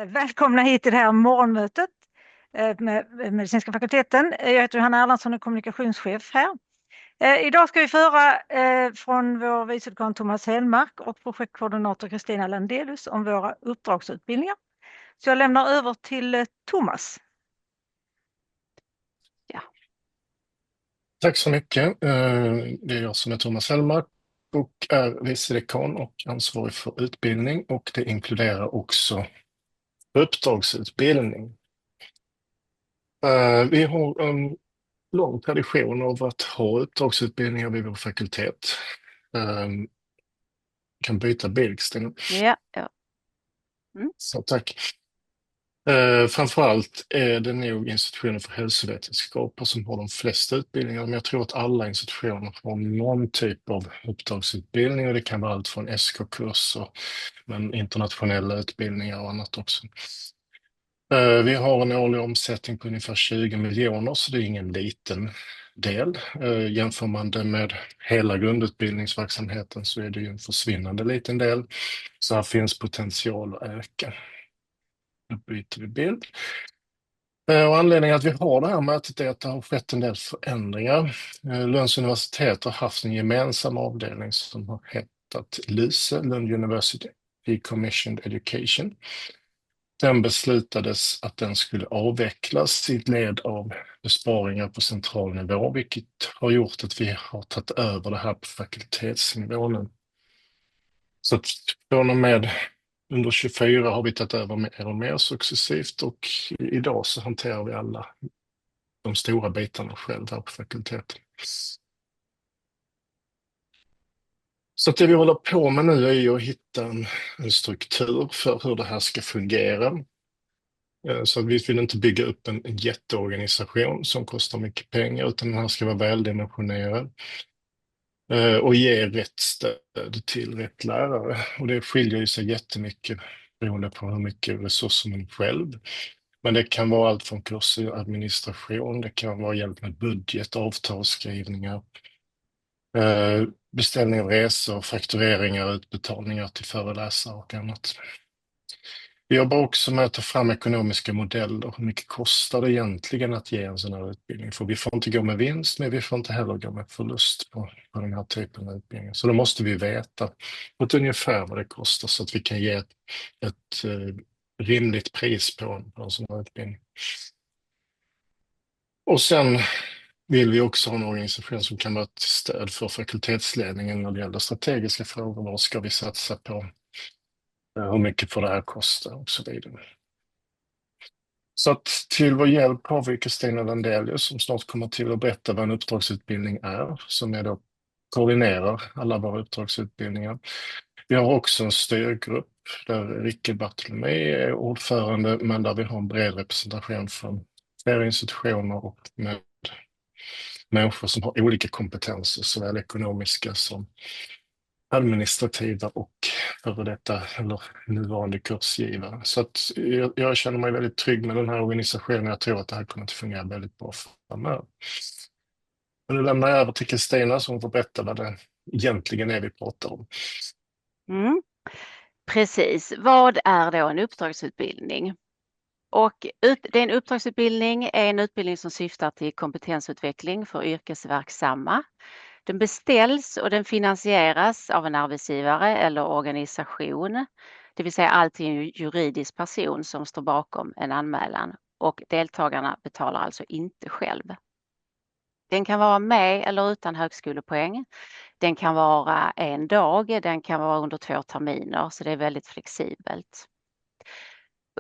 Välkomna hit till det här morgonmötet med medicinska fakulteten. Jag heter Johanna Erlandsson och är kommunikationschef här. Idag ska vi föra från vår vice dekan Thomas Hellmark och projektkoordinator Kristina Landelius om våra uppdragsutbildningar. Så jag lämnar över till Thomas. Ja. Tack så mycket. Det är jag som är Thomas Hellmark och är vice dekan och ansvarig för utbildning, och det inkluderar också uppdragsutbildning. Vi har en lång tradition av att ha uppdragsutbildningar vid vår fakultet. Kan byta bild, Kristina. Ja. Så tack. Framförallt är det nog institutionen för hälsovetenskaper som har de flesta utbildningar, men jag tror att alla institutioner har någon typ av uppdragsutbildning, och det kan vara allt från SK-kurser, men internationella utbildningar och annat också. Vi har en årlig omsättning på ungefär 20 miljoner, så det är ingen liten del. Jämför man det med hela grundutbildningsverksamheten så är det ju en försvinnande liten del. Så här finns potential att öka. Nu byter vi bild. Och anledningen att vi har det här mötet är att det har skett en del förändringar. Lunds universitet har haft en gemensam avdelning som har hetat LUSE, Lund University Decommissioned Education. Den beslutades att den skulle avvecklas i ett led av besparingar på central nivå, vilket har gjort att vi har tagit över det här på fakultetsnivå nu. Så att från och med under 24 har vi tagit över mer och mer successivt, och idag så hanterar vi alla de stora bitarna själv här på fakulteten. Så att det vi håller på med nu är ju att hitta en struktur för hur det här ska fungera. Så vi vill inte bygga upp en jätteorganisation som kostar mycket pengar, utan den här ska vara väldimensionerad och ge rätt stöd till rätt lärare. Och det skiljer ju sig jättemycket beroende på hur mycket resurser man själv. Men det kan vara allt från kurser och administration, det kan vara hjälp med budget, avtalsskrivningar, beställning av resor, faktureringar, utbetalningar till föreläsare och annat. Vi jobbar också med att ta fram ekonomiska modeller. Hur mycket kostar det egentligen att ge en sån här utbildning? För vi får inte gå med vinst, men vi får inte heller gå med förlust på den här typen av utbildning. Så då måste vi veta på ett ungefär vad det kostar, så att vi kan ge ett rimligt pris på en sån här utbildning. Och sen vill vi också ha en organisation som kan vara ett stöd för fakultetsledningen när det gäller strategiska frågor. Vad ska vi satsa på? Hur mycket får det här kosta och så vidare. Så att till vår hjälp har vi Kristina Landelius som snart kommer till att berätta vad en uppdragsutbildning är, som är då koordinerar alla våra uppdragsutbildningar. Vi har också en styrgrupp där Rickard Bartolomé är ordförande, men där vi har en bred representation från flera institutioner och med människor som har olika kompetenser, såväl ekonomiska som administrativa och före detta eller nuvarande kursgivare. Så att jag känner mig väldigt trygg med den här organisationen. Jag tror att det här kommer att fungera väldigt bra framöver. Nu lämnar jag över till Kristina som får berätta vad det egentligen är vi pratar om. Precis. Vad är då en uppdragsutbildning? Och en uppdragsutbildning är en utbildning som syftar till kompetensutveckling för yrkesverksamma. Den beställs och den finansieras av en arbetsgivare eller organisation, det vill säga alltid en juridisk person som står bakom en anmälan, och deltagarna betalar alltså inte själv. Den kan vara med eller utan högskolepoäng. Den kan vara en dag, den kan vara under 2 terminer, så det är väldigt flexibelt.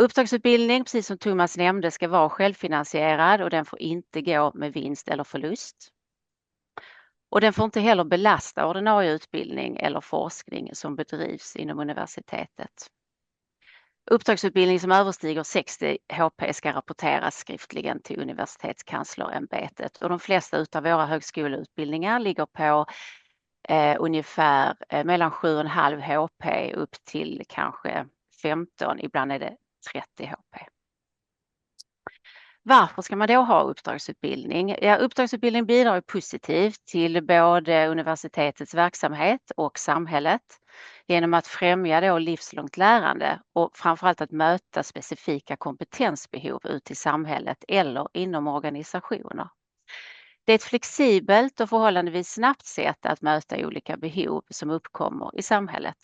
Uppdragsutbildning, precis som Thomas nämnde, ska vara självfinansierad och den får inte gå med vinst eller förlust. Och den får inte heller belasta ordinarie utbildning eller forskning som bedrivs inom universitetet. Uppdragsutbildning som överstiger 60 HP ska rapporteras skriftligen till universitetskanslerämbetet, och de flesta utav våra högskoleutbildningar ligger på ungefär mellan 7,5 HP upp till kanske 15, ibland är det 30 HP. Varför ska man då ha uppdragsutbildning? Ja, uppdragsutbildning bidrar positivt till både universitetets verksamhet och samhället. genom att främja då livslångt lärande och framförallt att möta specifika kompetensbehov ute i samhället eller inom organisationer. Det är ett flexibelt och förhållandevis snabbt sätt att möta olika behov som uppkommer i samhället.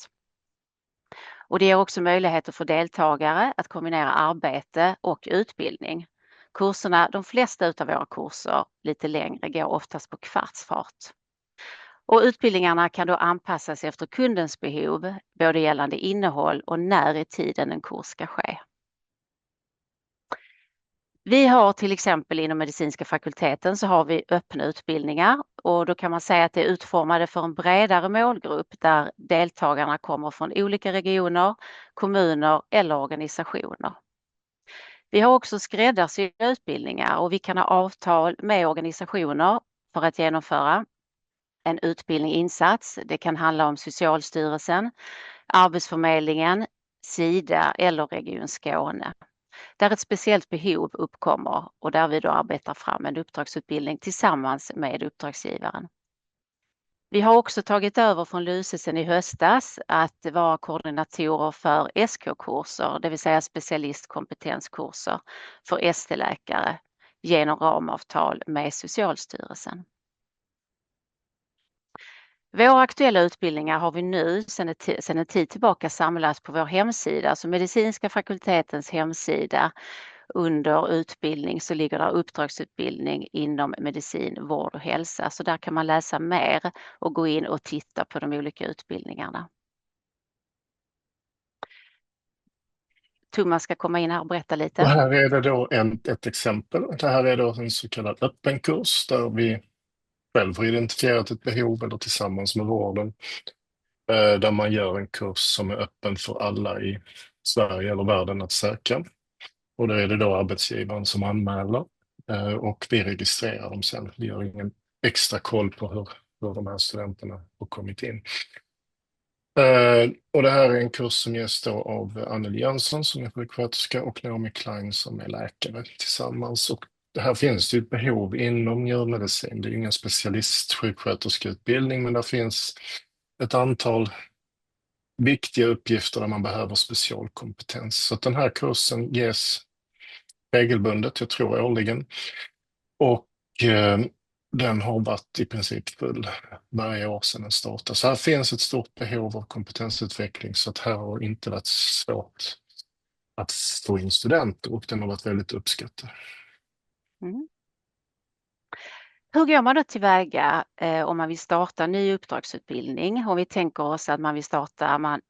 Och det ger också möjligheter för deltagare att kombinera arbete och utbildning. Kurserna, de flesta utav våra kurser lite längre, går oftast på kvartsfart. Och utbildningarna kan då anpassas efter kundens behov, både gällande innehåll och när i tiden en kurs ska ske. Vi har till exempel inom medicinska fakulteten så har vi öppna utbildningar och då kan man säga att det är utformade för en bredare målgrupp där deltagarna kommer från olika regioner, kommuner eller organisationer. Vi har också skräddarsydda utbildningar och vi kan ha avtal med organisationer för att genomföra en utbildningsinsats. Det kan handla om Socialstyrelsen, Arbetsförmedlingen, Sida eller Region Skåne. Där ett speciellt behov uppkommer och där vi då arbetar fram en uppdragsutbildning tillsammans med uppdragsgivaren. Vi har också tagit över från Lusesen i höstas att vara koordinatorer för SK-kurser, det vill säga specialistkompetenskurser för ST-läkare genom ramavtal med Socialstyrelsen. Våra aktuella utbildningar har vi nu sedan en tid tillbaka samlat på vår hemsida, alltså medicinska fakultetens hemsida. Under utbildning så ligger där uppdragsutbildning inom medicin, vård och hälsa. Så där kan man läsa mer och gå in och titta på de olika utbildningarna. Thomas ska komma in här och berätta lite. Och här är det då ett exempel. Det här är då en så kallad öppen kurs där vi själv har identifierat ett behov eller tillsammans med vården. Där man gör en kurs som är öppen för alla i Sverige eller världen att söka. Och då är det då arbetsgivaren som anmäler och vi registrerar dem sen. Vi gör ingen extra koll på hur de här studenterna har kommit in. Och det här är en kurs som ges då av Anneli Jönsson som är sjuksköterska och Naomi Klein som är läkare tillsammans. Och det här finns det ett behov inom njurmedicin. Det är ingen specialistsjuksköterskeutbildning men det finns ett antal viktiga uppgifter där man behöver specialkompetens. Så att den här kursen ges regelbundet, jag tror årligen. Och den har varit i princip full varje år sedan den startade. Så här finns ett stort behov av kompetensutveckling så att här har inte varit svårt att få in studenter och den har varit väldigt uppskattad. Mm. Hur går man då tillväga om man vill starta en ny uppdragsutbildning? Om vi tänker oss att man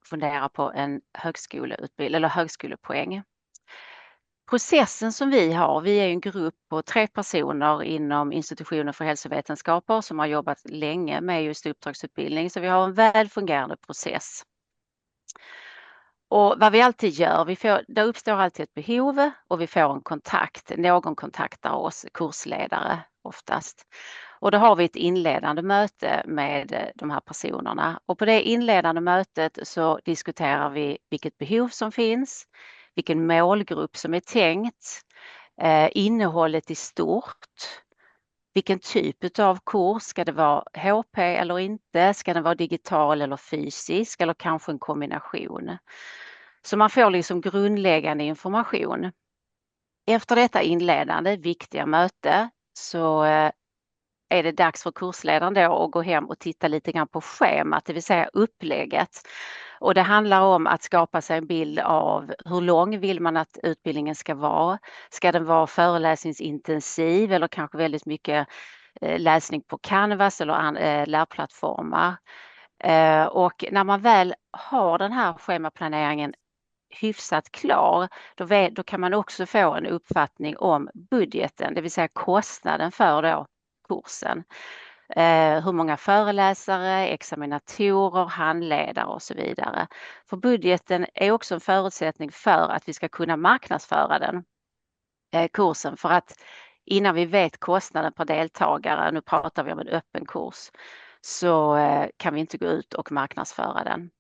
funderar på en högskoleutbildning eller högskolepoäng. Processen som vi är en grupp på 3 personer inom institutionen för hälsovetenskaper som har jobbat länge med just uppdragsutbildning. Så vi har en väl fungerande process. Och vad vi alltid gör, där uppstår alltid ett behov och vi får en kontakt. Någon kontaktar oss, kursledare oftast. Och då har vi ett inledande möte med de här personerna. Och på det inledande mötet så diskuterar vi vilket behov som finns, vilken målgrupp som är tänkt, innehållet i stort, vilken typ av kurs, ska det vara HP eller inte, ska den vara digital eller fysisk eller kanske en kombination. Så man får liksom grundläggande information. Efter detta inledande viktiga möte så är det dags för kursledaren då att gå hem och titta lite grann på schemat, det vill säga upplägget. Och det handlar om att skapa sig en bild av hur lång vill man att utbildningen ska vara. Ska den vara föreläsningsintensiv eller kanske väldigt mycket läsning på Canvas eller lärplattformar. Och när man väl har den här schemaplaneringen hyfsat klar, då kan man också få en uppfattning om budgeten, det vill säga kostnaden för då kursen. Hur många föreläsare, examinatorer, handledare och så vidare. För budgeten är också en förutsättning för att vi ska kunna marknadsföra den kursen. För att innan vi vet kostnaden per deltagare, nu pratar vi om en öppen kurs, så kan vi inte gå ut och marknadsföra den.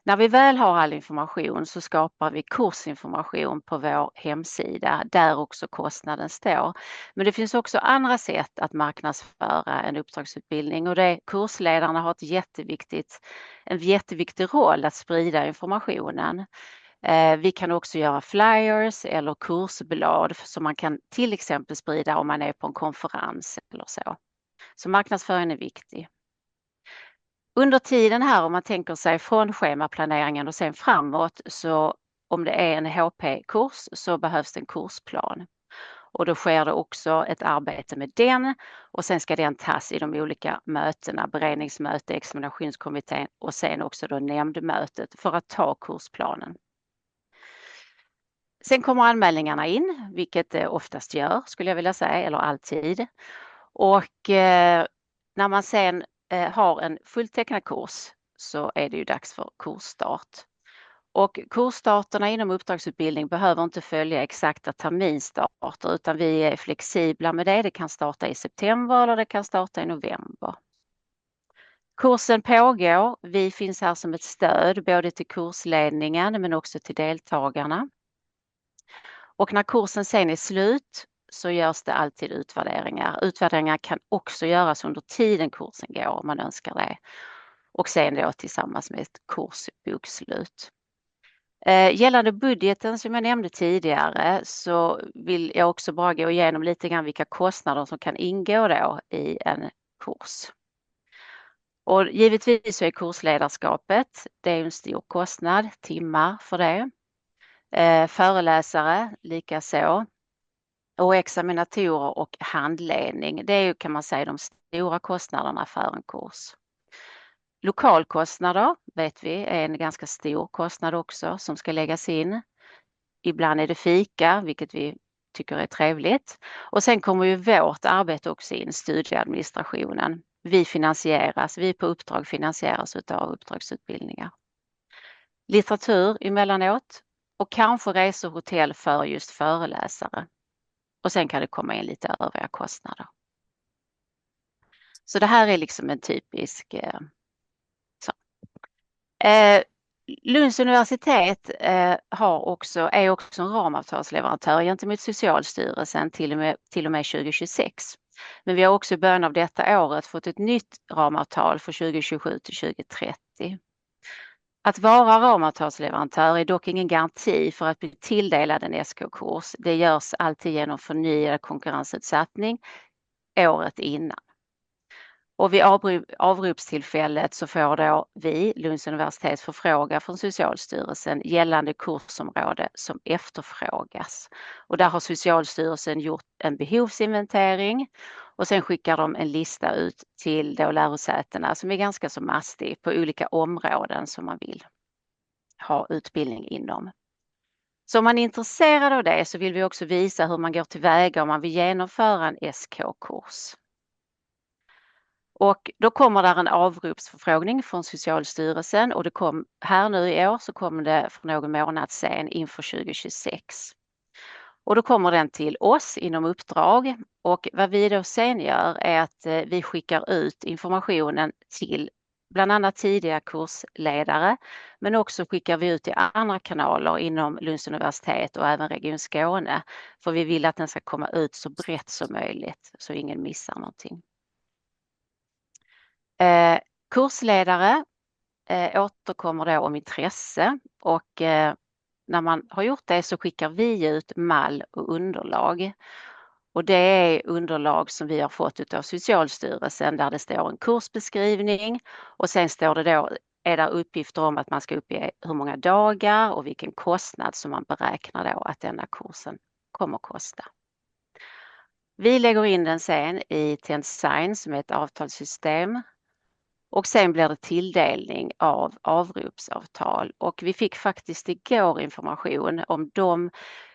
När vi väl har all information så skapar vi kursinformation på vår hemsida där också kostnaden står. Men det finns också andra sätt att marknadsföra en uppdragsutbildning och kursledarna har en jätteviktig roll att sprida informationen. Vi kan också göra flyers eller kursblad som man kan till exempel sprida om man är på en konferens eller så. Så marknadsföringen är viktig. Under tiden här, om man tänker sig från schemaplaneringen och sen framåt, så om det är en HP-kurs så behövs det en kursplan. Och då sker det också ett arbete med den och sen ska den tas i de olika mötena, beredningsmöte, examinationskommittén och sen också då nämndmötet för att ta kursplanen. Sen kommer anmälningarna in, vilket det oftast gör skulle jag vilja säga, eller alltid. Och när man sen har en fulltecknad kurs så är det ju dags för kursstart. Och kursstarterna inom uppdragsutbildning behöver inte följa exakta terminstarter utan vi är flexibla med det. Det kan starta i september eller det kan starta i november. Kursen pågår. Vi finns här som ett stöd både till kursledningen men också till deltagarna. Och när kursen sen är slut så görs det alltid utvärderingar. Utvärderingar kan också göras under tiden kursen går om man önskar det. Och sen då tillsammans med ett kursbokslut. Gällande budgeten som jag nämnde tidigare så vill jag också bara gå igenom lite grann vilka kostnader som kan ingå då i en kurs. Och givetvis så är kursledarskapet, det är en stor kostnad, timmar för det. Föreläsare likaså. Och examinatorer och handledning, det är ju kan man säga de stora kostnaderna för en kurs. Lokalkostnader vet vi är en ganska stor kostnad också som ska läggas in. Ibland är det fika, vilket vi tycker är trevligt. Och sen kommer ju vårt arbete också in, studieadministrationen. Vi på uppdrag finansieras av uppdragsutbildningar. Litteratur emellanåt och kanske resor och hotell för just föreläsare. Och sen kan det komma in lite övriga kostnader. Så det här är liksom en typisk Lunds universitet är också en ramavtalsleverantör gentemot Socialstyrelsen till och med 2026. Men vi har också i början av detta året fått ett nytt ramavtal för 2027 till 2030. Att vara ramavtalsleverantör är dock ingen garanti för att bli tilldelad en SK-kurs. Det görs alltid genom förnyad konkurrensutsättning året innan. Och vid avropstillfället så får då vi, Lunds universitet, förfråga från Socialstyrelsen gällande kursområde som efterfrågas. Och där har Socialstyrelsen gjort en behovsinventering och sen skickar de en lista ut till då lärosätena som är ganska så mastig på olika områden som man vill ha utbildning inom. Så om man är intresserad av det så vill vi också visa hur man går tillväga om man vill genomföra en SK-kurs. Och då kommer där en avropsförfrågning från Socialstyrelsen och det kom här nu i år så kommer det för någon månad sedan inför 2026. Och då kommer den till oss inom uppdrag och vad vi då sen gör är att vi skickar ut informationen till bland annat tidiga kursledare men också skickar vi ut till andra kanaler inom Lunds universitet och även Region Skåne för vi vill att den ska komma ut så brett som möjligt så ingen missar någonting. Kursledare återkommer då om intresse och när man har gjort det så skickar vi ut mall och underlag. Och det är underlag som vi har fått av Socialstyrelsen där det står en kursbeskrivning och sen står det då, är det uppgifter om att man ska uppge hur många dagar och vilken kostnad som man beräknar då att denna kursen kommer att kosta. Vi lägger in den sen i Tensign som är ett avtalssystem. Och sen blir det tilldelning av avropsavtal och vi fick faktiskt igår information om de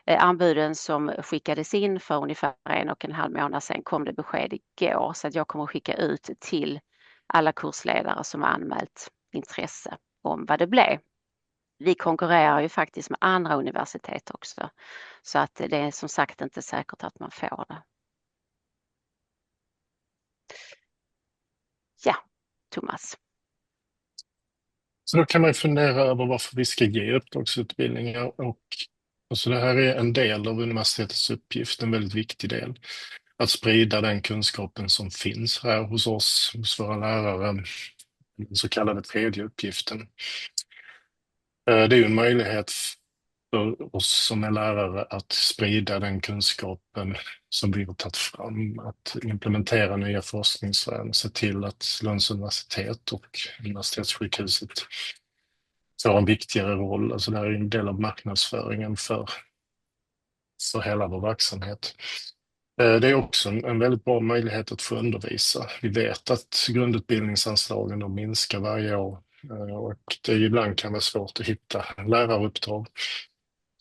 anbuden som skickades in för ungefär 1,5 månad sedan kom det besked igår så att jag kommer att skicka ut till alla kursledare som har anmält intresse om vad det blev. Vi konkurrerar ju faktiskt med andra universitet också så att det är som sagt inte säkert att man får det. Ja. Thomas. Så då kan man ju fundera över varför vi ska ge uppdragsutbildningar, och alltså det här är en del av universitetets uppgift, en väldigt viktig del. Att sprida den kunskapen som finns här hos oss, hos våra lärare, den så kallade tredje uppgiften. Det är ju en möjlighet för oss som är lärare att sprida den kunskapen som vi har tagit fram, att implementera nya forskningsrön, se till att Lunds universitet och universitetssjukhuset får en viktigare roll. Alltså det här är en del av marknadsföringen för hela vår verksamhet. Det är också en väldigt bra möjlighet att få undervisa. Vi vet att grundutbildningsanslagen de minskar varje år, och det ibland kan vara svårt att hitta läraruppdrag.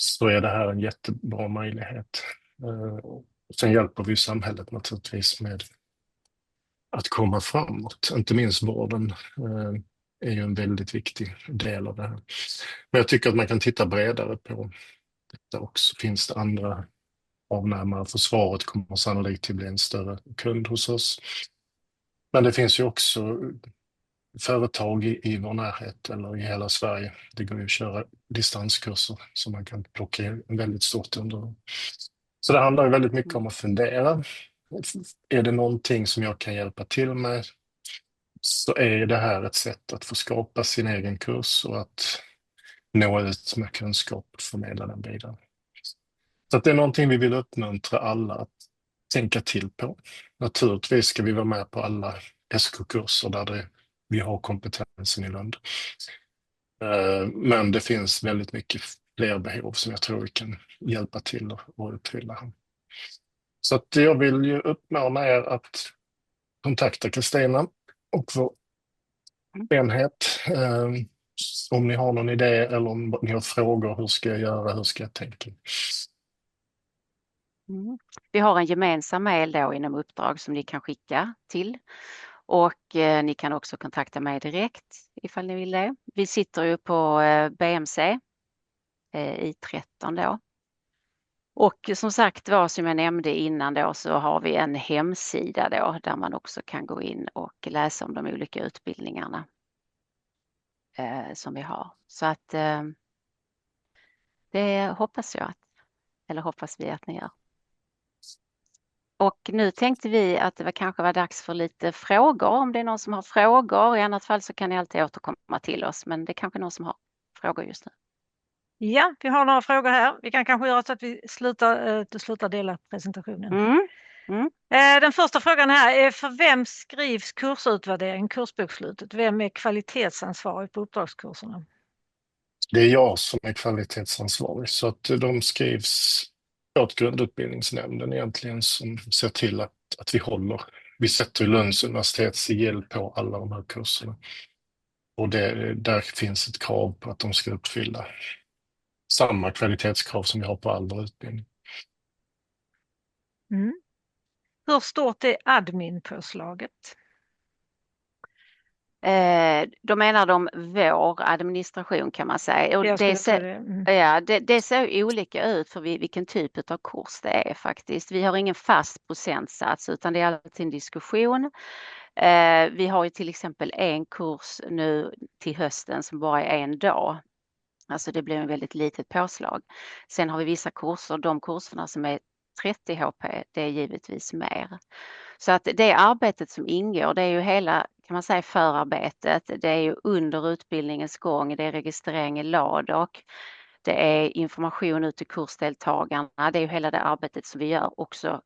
Så är det här en jättebra möjlighet. Sen hjälper vi samhället naturligtvis med att komma framåt. Inte minst vården är ju en väldigt viktig del av det här. Men jag tycker att man kan titta bredare på detta också. Finns det andra avnämare? Försvaret kommer sannolikt att bli en större kund hos oss. Men det finns ju också företag i vår närhet eller i hela Sverige. Det går ju att köra distanskurser som man kan plocka in en väldigt stort underlag. Så det handlar ju väldigt mycket om att fundera. Är det någonting som jag kan hjälpa till med, så är det här ett sätt att få skapa sin egen kurs och att nå ut med kunskap och förmedla den vidare. Så att det är någonting vi vill uppmuntra alla att tänka till på. Naturligtvis ska vi vara med på alla SK-kurser där vi har kompetensen i Lund. Men det finns väldigt mycket fler behov som jag tror vi kan hjälpa till att uppfylla. Så att jag vill ju uppmana er att kontakta Kristina och vår enhet. Om ni har någon idé eller om ni har frågor, hur ska jag göra, hur ska jag tänka? Vi har en gemensam mejl då inom uppdrag som ni kan skicka till, och ni kan också kontakta mig direkt ifall ni vill det. Vi sitter ju på BMC i 13 då. Och som sagt var, som jag nämnde innan då, så har vi en hemsida då där man också kan gå in och läsa om de olika utbildningarna som vi har. Så att det hoppas vi att ni gör. Och nu tänkte vi att det kanske var dags för lite frågor. Om det är någon som har frågor, i annat fall så kan ni alltid återkomma till oss. Men det är kanske någon som har frågor just nu. Ja, vi har några frågor här. Vi kan kanske göra så att vi slutar dela presentationen. Den första frågan här är: för vem skrivs kursutvärdering, kursbokslutet? Vem är kvalitetsansvarig på uppdragskurserna? Det är jag som är kvalitetsansvarig, så att de skrivs åt grundutbildningsnämnden egentligen, som ser till att vi håller. Vi sätter Lunds universitets sigill på alla de här kurserna. Och där finns ett krav på att de ska uppfylla samma kvalitetskrav som vi har på all vår utbildning. Hur stort är adminpåslaget? Då menar de vår administration, kan man säga. Och det ser olika ut för vilken typ av kurs det är faktiskt. Vi har ingen fast procentsats, utan det är alltid en diskussion. Vi har ju till exempel en kurs nu till hösten som bara är en dag. Alltså det blir en väldigt litet påslag. Sen har vi vissa kurser, de kurserna som är 30 HP, det är givetvis mer. Så att det arbetet som ingår, det är ju hela, kan man säga, förarbetet. Det är ju under utbildningens gång, det är registrering i LADOC, det är information ut till kursdeltagarna. Det är ju hela det arbetet som vi gör också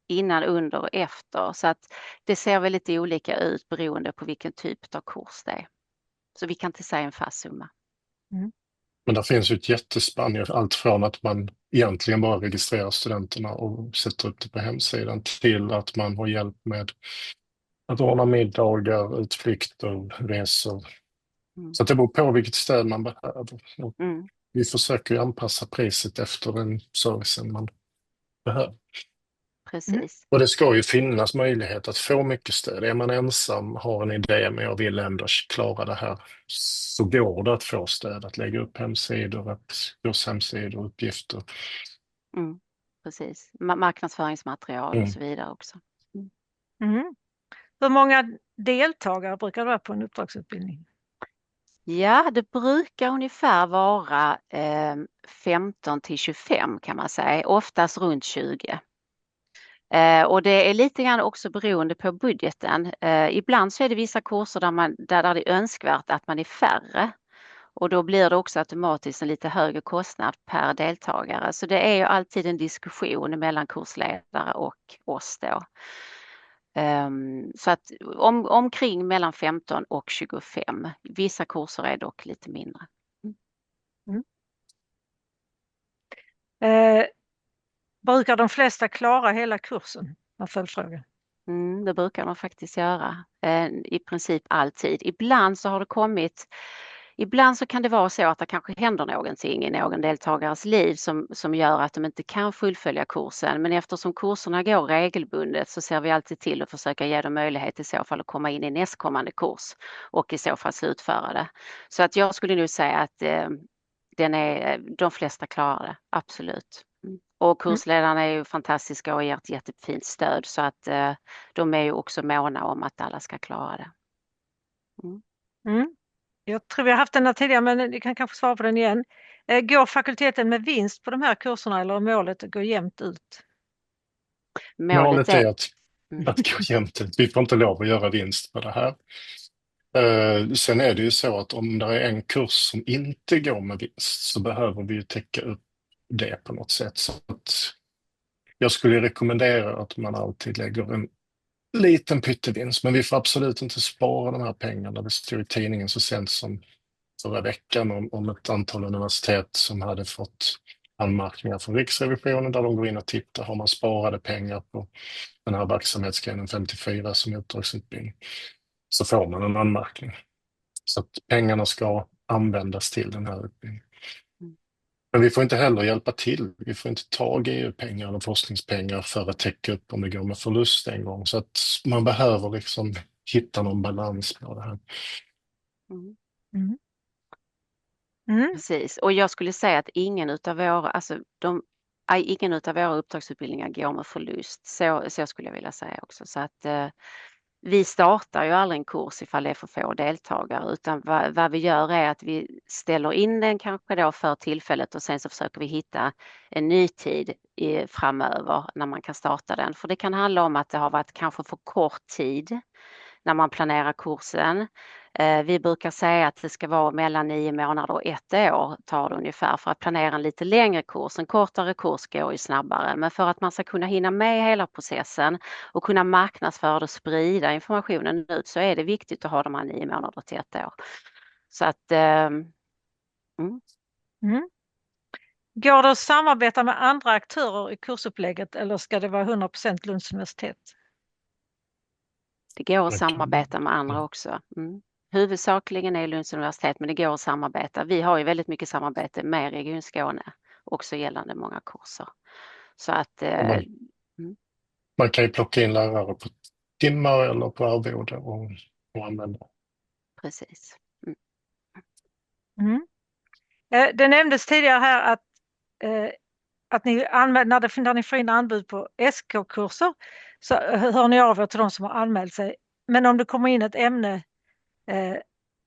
innan, under och efter. Så att det ser väldigt olika ut beroende på vilken typ av kurs det är. Så vi kan inte säga en fast summa. Men det finns ju ett jättespann, allt från att man egentligen bara registrerar studenterna och sätter upp det på hemsidan, till att man har hjälp med att ordna middagar, utflykter, resor. Så att det beror på vilket stöd man behöver. Vi försöker ju anpassa priset efter den servicen man behöver. Precis. Och det ska ju finnas möjlighet att få mycket stöd. Är man ensam, har en idé men jag vill ändå klara det här, så går det att få stöd, att lägga upp hemsidor, kurshemsidor, uppgifter. Precis. Marknadsföringsmaterial och så vidare också. Hur många deltagare brukar det vara på en uppdragsutbildning? Ja, det brukar ungefär vara 15 till 25 kan man säga, oftast runt 20. Och det är lite grann också beroende på budgeten. Ibland så är det vissa kurser där det är önskvärt att man är färre. Och då blir det också automatiskt en lite högre kostnad per deltagare. Så det är ju alltid en diskussion mellan kursledare och oss då. Så att omkring mellan 15 och 25. Vissa kurser är dock lite mindre. Brukar de flesta klara hela kursen? En följdfråga. Det brukar de faktiskt göra. I princip alltid. Ibland så kan det vara så att det kanske händer någonting i någon deltagares liv som gör att de inte kan fullfölja kursen. Men eftersom kurserna går regelbundet så ser vi alltid till att försöka ge dem möjlighet i så fall att komma in i nästkommande kurs och i så fall slutföra det. Så att jag skulle nu säga att de flesta klarar det, absolut. Och kursledarna är ju fantastiska och ger ett jättefint stöd så att de är ju också måna om att alla ska klara det. Jag tror vi har haft den här tidigare, men ni kan kanske svara på den igen. Går fakulteten med vinst på de här kurserna eller är målet att gå jämnt ut? Målet är att gå jämnt ut. Vi får inte lov att göra vinst på det här. Sen är det ju så att om det är en kurs som inte går med vinst så behöver vi ju täcka upp det på något sätt. Så att jag skulle rekommendera att man alltid lägger en liten pyttevinst, men vi får absolut inte spara de här pengarna. Det står i tidningen så sent som förra veckan om ett antal universitet som hade fått anmärkningar från Riksrevisionen där de går in och tittar. Har man sparade pengar på den här verksamhetsgrenen 54 som uppdragsutbildning så får man en anmärkning. Så att pengarna ska användas till den här utbildningen. Men vi får inte heller hjälpa till. Vi får inte ta EU-pengar eller forskningspengar för att täcka upp om det går med förlust en gång. Så att man behöver liksom hitta någon balans på det här. Precis, och jag skulle säga att ingen utav våra uppdragsutbildningar går med förlust. Så skulle jag vilja säga också. Så att vi startar ju aldrig en kurs ifall det är för få deltagare, utan vad vi gör är att vi ställer in den kanske då för tillfället och sen så försöker vi hitta en ny tid framöver när man kan starta den. För det kan handla om att det har varit kanske för kort tid när man planerar kursen. Vi brukar säga att det ska vara mellan 9 månader och 1 år tar det ungefär för att planera en lite längre kurs. En kortare kurs går ju snabbare, men för att man ska kunna hinna med hela processen och kunna marknadsföra och sprida informationen ut så är det viktigt att ha de här 9 månader till 1 år. Så att Går det att samarbeta med andra aktörer i kursupplägget eller ska det vara 100% Lunds universitet? Det går att samarbeta med andra också. Huvudsakligen är Lunds universitet, men det går att samarbeta. Vi har ju väldigt mycket samarbete med Region Skåne, också gällande många kurser. Så att man kan ju plocka in lärare på timmar eller på arvode och använda. Precis. Det nämndes tidigare här att ni använder, när ni får in anbud på SK-kurser så hör ni av er till de som har anmält sig. Men om det kommer in ett ämne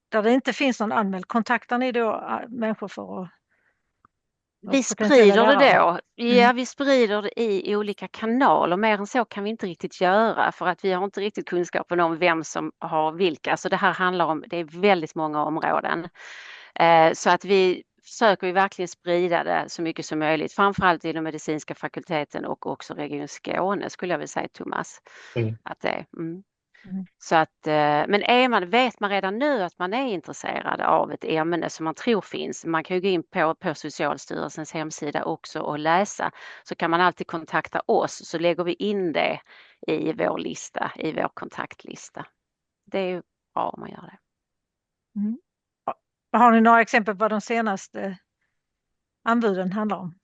där det inte finns någon anmäld, kontaktar ni då människor för att... Vi sprider det då. Ja, vi sprider det i olika kanaler. Mer än så kan vi inte riktigt göra för att vi har inte riktigt kunskapen om vem som har vilka. Så det här handlar om, det är väldigt många områden. Så att vi försöker ju verkligen sprida det så mycket som möjligt. Framförallt inom medicinska fakulteten och också Region Skåne skulle jag vilja säga, Thomas. Att det Så att, men vet man redan nu att man är intresserad av ett ämne som man tror finns, man kan ju gå in på Socialstyrelsens hemsida också och läsa, så kan man alltid kontakta oss så lägger vi in det i vår lista, i vår kontaktlista. Det är ju bra om man gör det. Har ni några exempel på de senaste anbuden handlar om?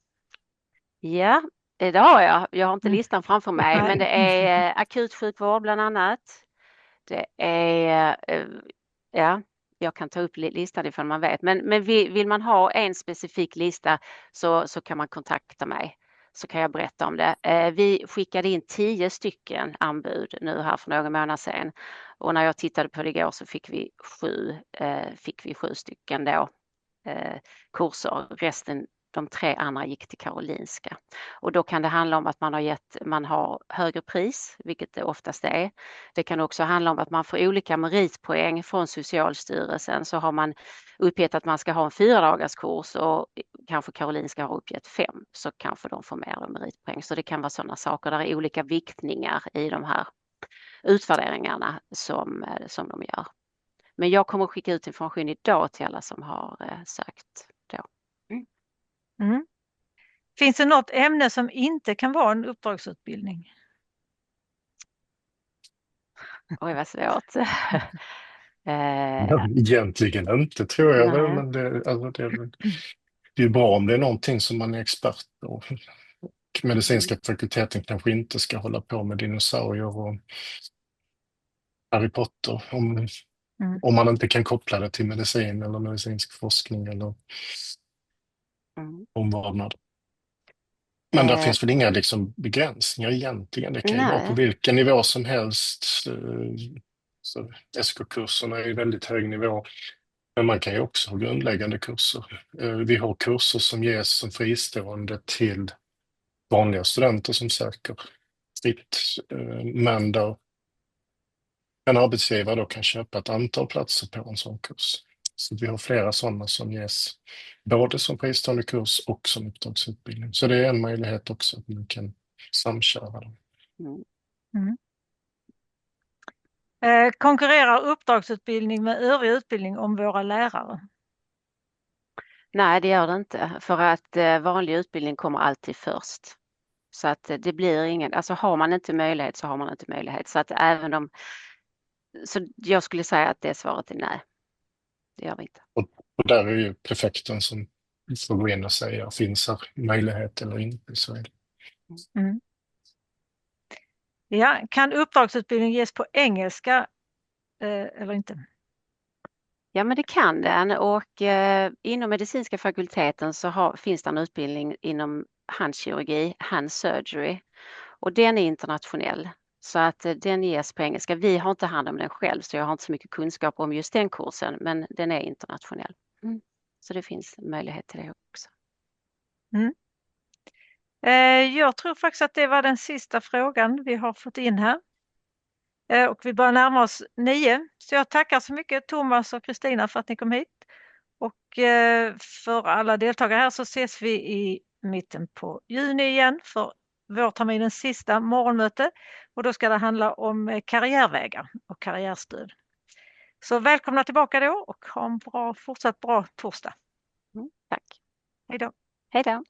Ja, det har jag. Jag har inte listan framför mig, men det är akutsjukvård bland annat. Det är, jag kan ta upp listan ifall man vet. Men vill man ha en specifik lista så kan man kontakta mig. så kan jag berätta om det. Vi skickade in 10 stycken anbud nu här för några månader sedan. Och när jag tittade på det igår så fick vi 7 stycken då, kurser. Resten, de 3 andra gick till Karolinska. Och då kan det handla om att man har högre pris, vilket det oftast är. Det kan också handla om att man får olika meritpoäng från Socialstyrelsen. Så har man uppgett att man ska ha en 4-dagars kurs och kanske Karolinska har uppgett 5, så kanske de får mer meritpoäng. Så det kan vara sådana saker. Där är olika viktningar i de här utvärderingarna som de gör. Men jag kommer att skicka ut information idag till alla som har sökt då. Mm. Finns det något ämne som inte kan vara en uppdragsutbildning? Oj, vad svårt. Egentligen inte, tror jag väl, Nej. men det är ju bra om det är någonting som man är expert på. Och medicinska fakulteten kanske inte ska hålla på med dinosaurier och Harry Potter om man inte kan koppla det till medicin eller medicinsk forskning eller omvårdnad. Men där finns väl inga liksom begränsningar egentligen. Det kan ju vara på vilken nivå som helst. Så SK-kurserna är ju väldigt hög nivå. Men man kan ju också ha grundläggande kurser. Vi har kurser som ges som fristående till vanliga studenter som söker fritt. Men då en arbetsgivare då kan köpa ett antal platser på en sån kurs. Så vi har flera sådana som ges både som fristående kurs och som uppdragsutbildning. Så det är en möjlighet också att man kan samköra dem. Konkurrerar uppdragsutbildning med övrig utbildning om våra lärare? Nej, det gör det inte. För att vanlig utbildning kommer alltid först. Så att det blir ingen, alltså har man inte möjlighet så har man inte möjlighet. Så att så jag skulle säga att det svaret är nej. Det gör vi inte. Och där är ju prefekten som får gå in och säga, finns det möjlighet eller inte? Så är det. Ja, kan uppdragsutbildning ges på engelska eller inte? Ja, men det kan den, och inom medicinska fakulteten så finns det en utbildning inom handkirurgi, hand surgery, och den är internationell. Så att den ges på engelska. Vi har inte hand om den själv, så jag har inte så mycket kunskap om just den kursen, men den är internationell. Så det finns möjlighet till det också. Jag tror faktiskt att det var den sista frågan vi har fått in här. Och vi börjar närma oss 9. Så jag tackar så mycket Thomas och Kristina för att ni kom hit. Och för alla deltagare här så ses vi i mitten på juni igen för vårterminens sista morgonmöte. Och då ska det handla om karriärvägar och karriärstöd. Så välkomna tillbaka då och ha en fortsatt bra torsdag. Tack. Hej då. Hej då.